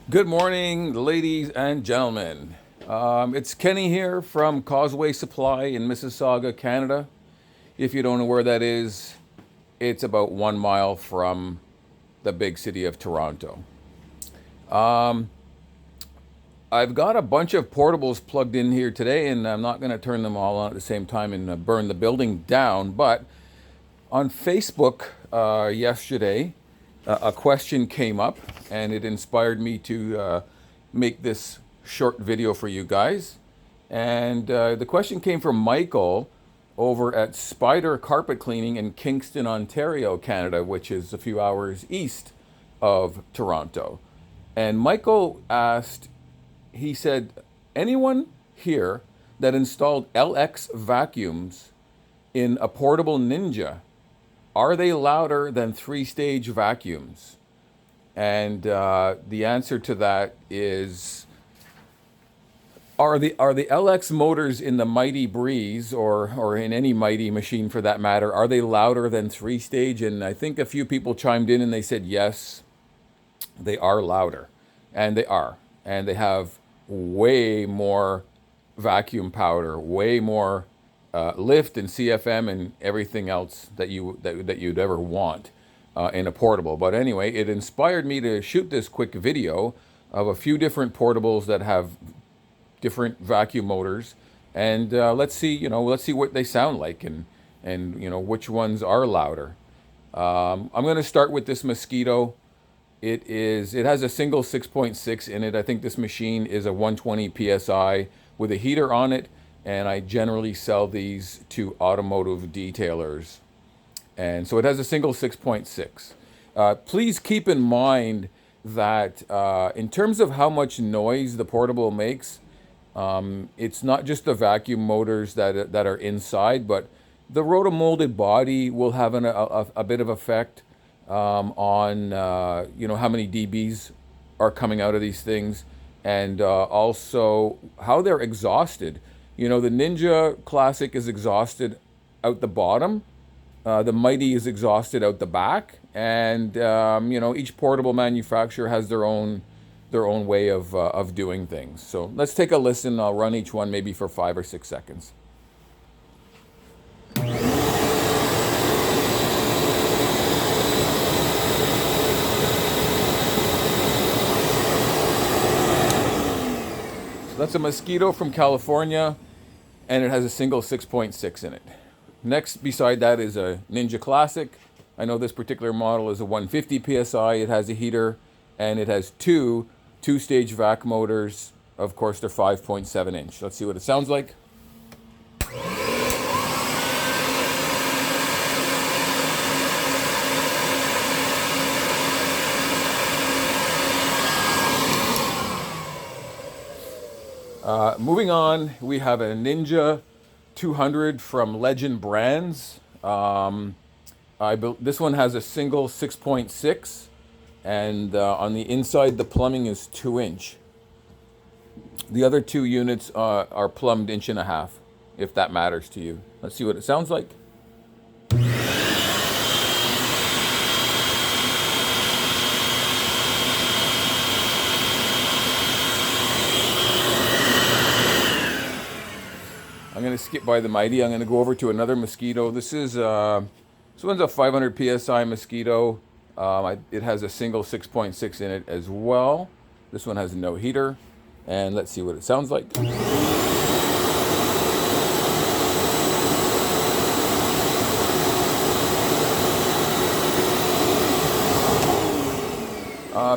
Good morning, ladies and gentlemen. It's Kenny here from Cosway Supply in Mississauga, Canada. If you don't know where that is, it's about 1 mile from the big city of Toronto. I've got a bunch of portables plugged in here today, and I'm not going to turn them all on at the same time and burn the building down. But on Facebook yesterday, a question came up, and it inspired me to make this short video for you guys. And the question came from Michael over at Spider Carpet Cleaning in Kingston, Ontario, Canada, which is a few hours east of Toronto. And Michael asked, he said, anyone here that installed LX vacuums in a portable Ninja, are they louder than three-stage vacuums? And the answer to that is, are the LX motors in the Mighty Breeze, or in any Mighty machine for that matter, are they louder than three-stage? And I think a few people chimed in and they said yes, they are louder, and they are, and they have way more vacuum powder, way more lift and CFM and everything else that you'd ever want in a portable. But anyway, it inspired me to shoot this quick video of a few different portables that have different vacuum motors, and let's see what they sound like, and which ones are louder. I'm going to start with this Mosquito. It has a single 6.6 in it. I think this machine is a 120 psi with a heater on it, and I generally sell these to automotive detailers. And so it has a single 6.6. Please keep in mind that in terms of how much noise the portable makes, it's not just the vacuum motors that are inside, but the rotomolded body will have a bit of effect on how many dBs are coming out of these things, and also how they're exhausted. The Ninja Classic is exhausted out the bottom. The Mighty is exhausted out the back, and each portable manufacturer has their own way of doing things. So let's take a listen. I'll run each one maybe for 5 or 6 seconds. So that's a Mosquito from California, and it has a single 6.6 in it. Next, beside that, is a Ninja Classic. I know this particular model is a 150 psi. It has a heater, and it has two-stage vac motors. Of course, they're 5.7 inch. Let's see what it sounds like. Moving on, we have a Ninja 200 from Legend Brands. This one has a single 6.6, and on the inside the plumbing is 2 inch. The other two units are plumbed 1.5 inch, if that matters to you. Let's see what it sounds like. I'm going to skip by the Mighty. I'm going to go over to another Mosquito. This one's a 500 psi Mosquito. It has a single 6.6 in it as well. This one has no heater, and let's see what it sounds like.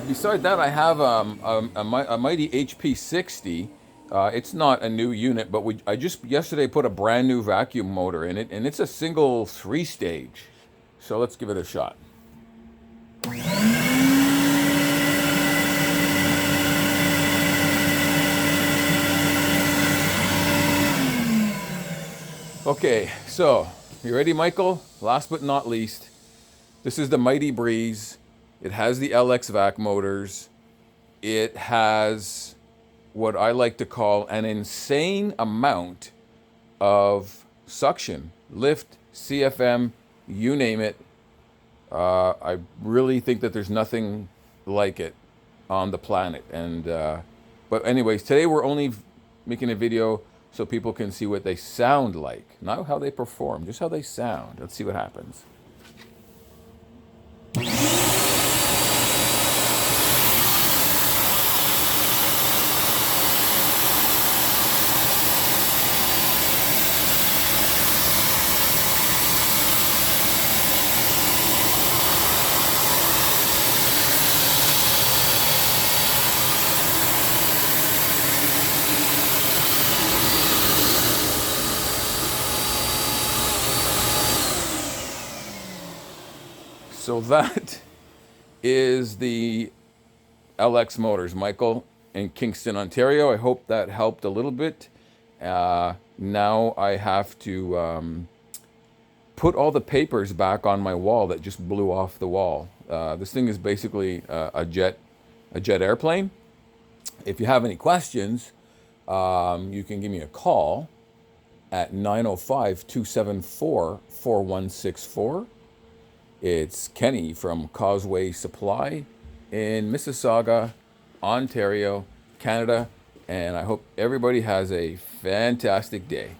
Beside that, I have a Mighty HP60. It's not a new unit, but I just yesterday put a brand new vacuum motor in it, and it's a single 3-stage. So let's give it a shot. Okay, so you ready, Michael? Last but not least, this is the Mighty Breeze. It has the LX vac motors. It has what I like to call an insane amount of suction, lift, CFM, you name it. I really think that there's nothing like it. on the planet. And but anyways, today we're only making a video so people can see what they sound like, not how they perform, just how they sound. Let's see what happens. So that is the LX Motors, Michael, in Kingston, Ontario. I hope that helped a little bit. Now I have to put all the papers back on my wall that just blew off the wall. This thing is basically a jet airplane. If you have any questions, you can give me a call at 905-274-4164. It's Kenny from Cosway Supply in Mississauga, Ontario, Canada, and I hope everybody has a fantastic day.